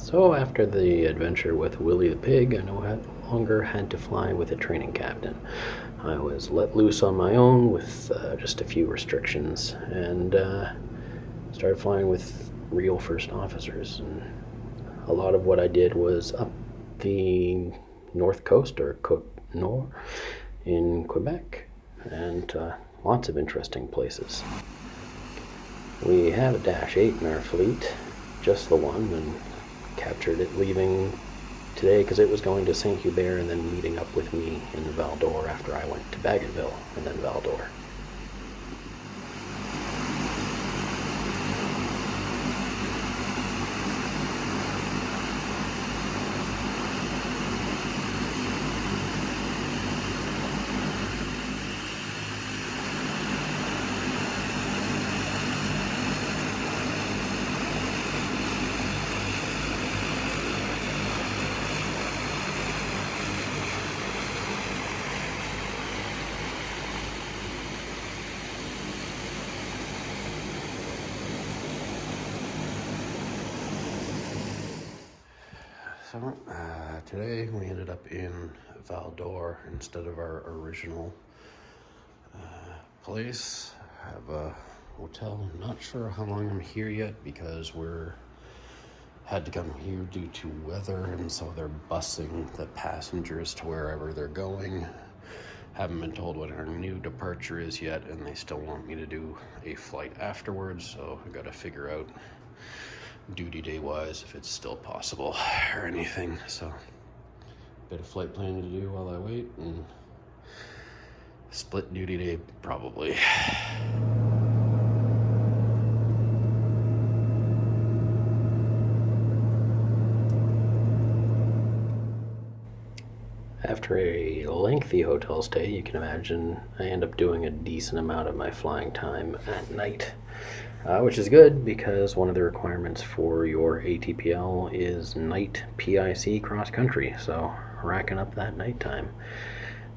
So after the adventure with Willie the Pig, I no longer had to fly with a training captain. I was let loose on my own with just a few restrictions and started flying with real first officers. And a lot of what I did was up the north coast, or Côte Nord, in Quebec, and lots of interesting places. We have a Dash 8 in our fleet, just the one, and captured it leaving today because it was going to Saint Hubert and then meeting up with me in Val d'Or after I went to Bougainville and then Val d'Or. So today we ended up in Val d'Or instead of our original place. I have a hotel. I'm not sure how long I'm here yet because we're had to come here due to weather, and so they're busing the passengers to wherever they're going. Haven't been told what our new departure is yet, and they still want me to do a flight afterwards, so I gotta figure out duty day wise if it's still possible or anything. So bit of flight planning to do while I wait, and split duty day probably. After a lengthy hotel stay, you can imagine I end up doing a decent amount of my flying time at night, which is good because one of the requirements for your ATPL is night PIC cross country, so racking up that nighttime.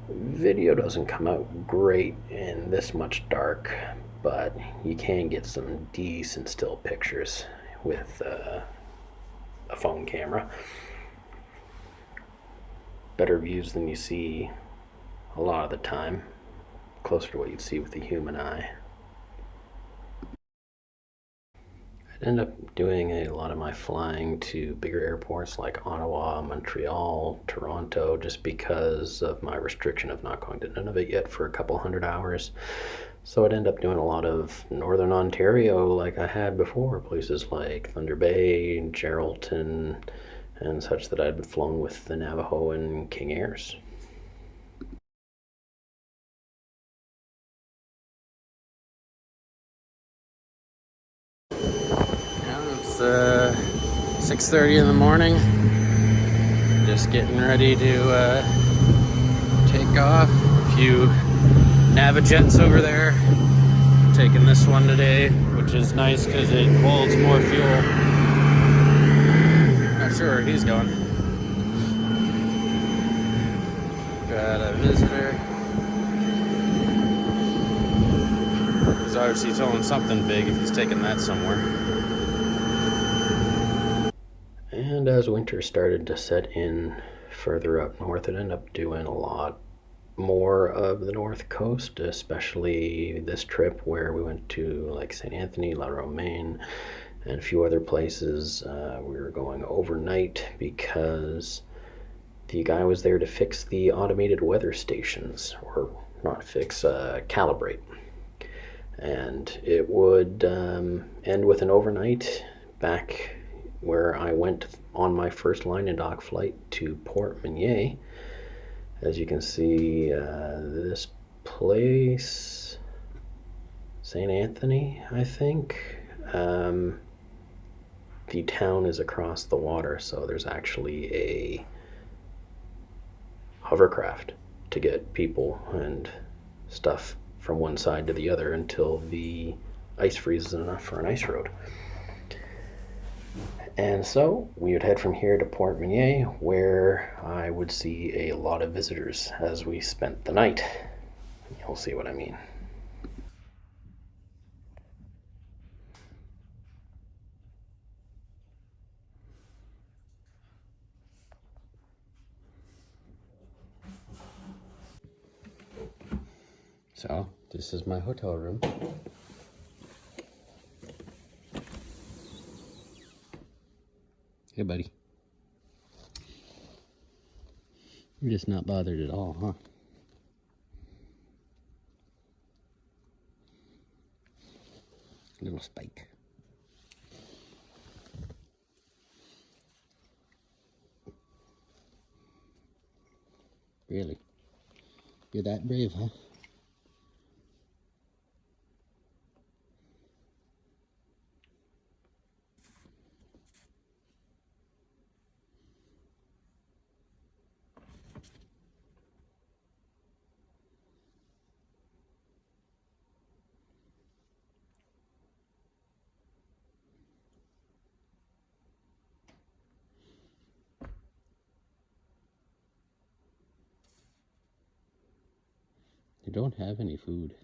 Video doesn't come out great in this much dark, but you can get some decent still pictures with a phone camera. Better views than you see a lot of the time, closer to what you'd see with the human eye. I'd end up doing a lot of my flying to bigger airports like Ottawa, Montreal, Toronto, just because of my restriction of not going to Nunavut yet for a couple hundred hours. So I'd end up doing a lot of Northern Ontario like I had before, places like Thunder Bay, Geraldton, and such that I'd flown with the Navajo and King Airs. Yeah, it's 6:30 in the morning. Just getting ready to take off. A few Navajets over there. Taking this one today, which is nice because it holds more fuel. Not sure where he's going. Got a visitor. He's obviously towing something big if he's taking that somewhere. And as winter started to set in further up north, it ended up doing a lot more of the north coast, especially this trip where we went to like St. Anthony, La Romaine, and a few other places. We were going overnight because the guy was there to fix the automated weather stations, or not fix, calibrate. And it would end with an overnight back where I went on my first line and dock flight to Port Meunier. As you can see, this place, St. Anthony, I think. The town is across the water, so there's actually a hovercraft to get people and stuff from one side to the other until the ice freezes enough for an ice road. And so we would head from here to Port Meunier, where I would see a lot of visitors as we spent the night. You'll see what I mean. So, this is my hotel room. Hey, buddy. You're just not bothered at all, huh? Little Spike. Really? You're that brave, huh? You don't have any food.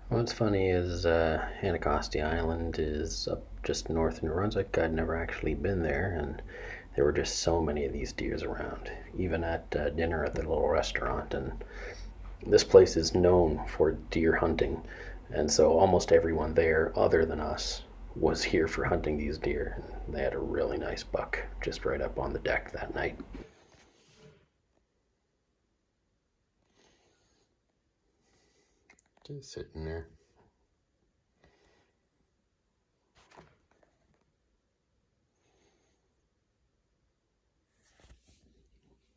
What's funny is Anacostia Island is up just north of New Brunswick. I'd never actually been there, and there were just so many of these deers around, even at dinner at the little restaurant. And this place is known for deer hunting, and so almost everyone there, other than us, was here for hunting these deer. They had a really nice buck just right up on the deck that night. Just sitting there.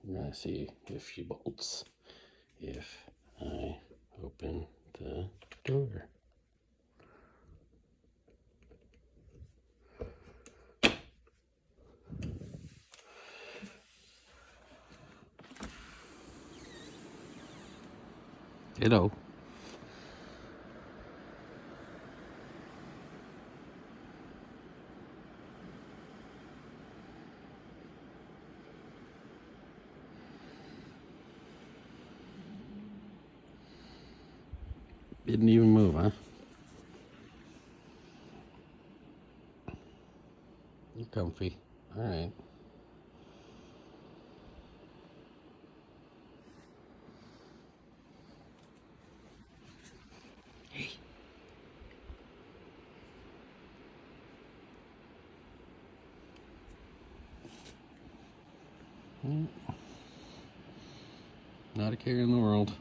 I'm gonna see if she bolts if I open the door. Hello. Didn't even move, huh? You're comfy. All right. Hey. Not a care in the world.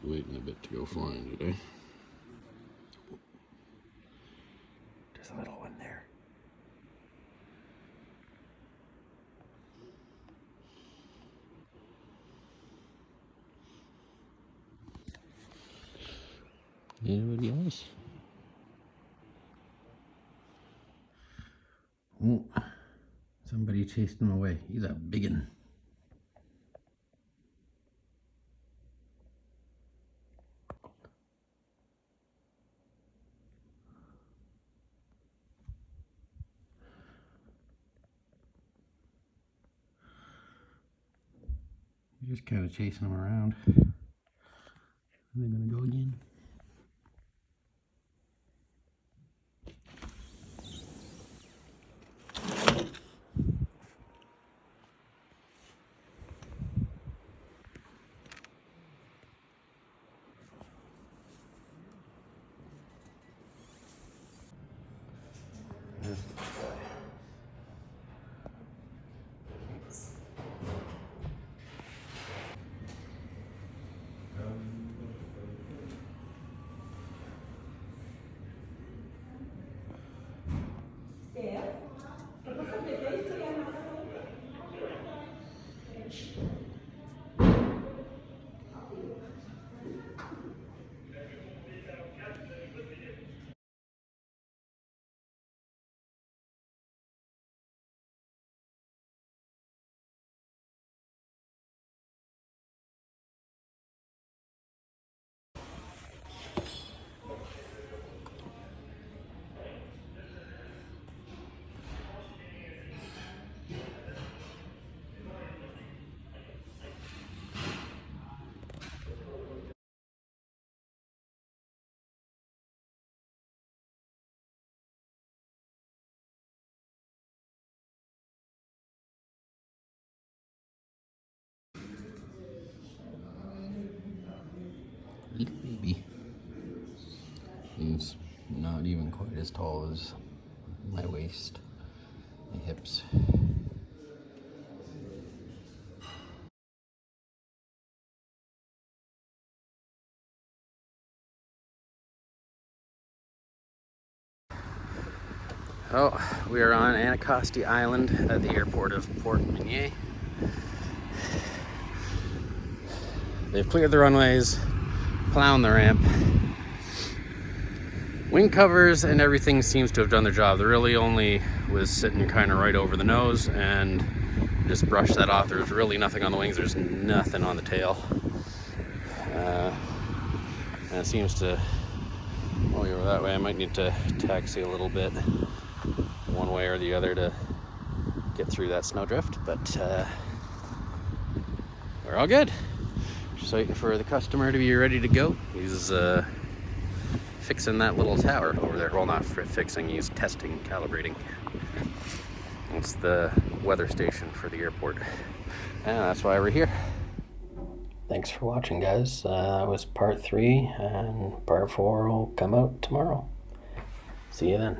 Waiting a bit to go flying today. There's a little one there. Anybody else? Oh, somebody chased him away. He's a biggin. You're just kind of chasing him around. Are they gonna go again? little baby. He's not even quite as tall as my waist, my hips. Oh, we are on Anacostia Island at the airport of Port Meunier. They've cleared the runways, plowing the ramp. Wing covers and everything seems to have done their job. There really only was sitting kind of right over the nose, and just brushed that off. There's really nothing on the wings. There's nothing on the tail. And it seems to, oh, over that way. I might need to taxi a little bit one way or the other to get through that snowdrift, but we're all good. Just waiting for the customer to be ready to go. He's fixing that little tower over there. Well, not fixing, he's testing, calibrating. It's the weather station for the airport. And that's why we're here. Thanks for watching, guys. That was part 3, and part 4 will come out tomorrow. See you then.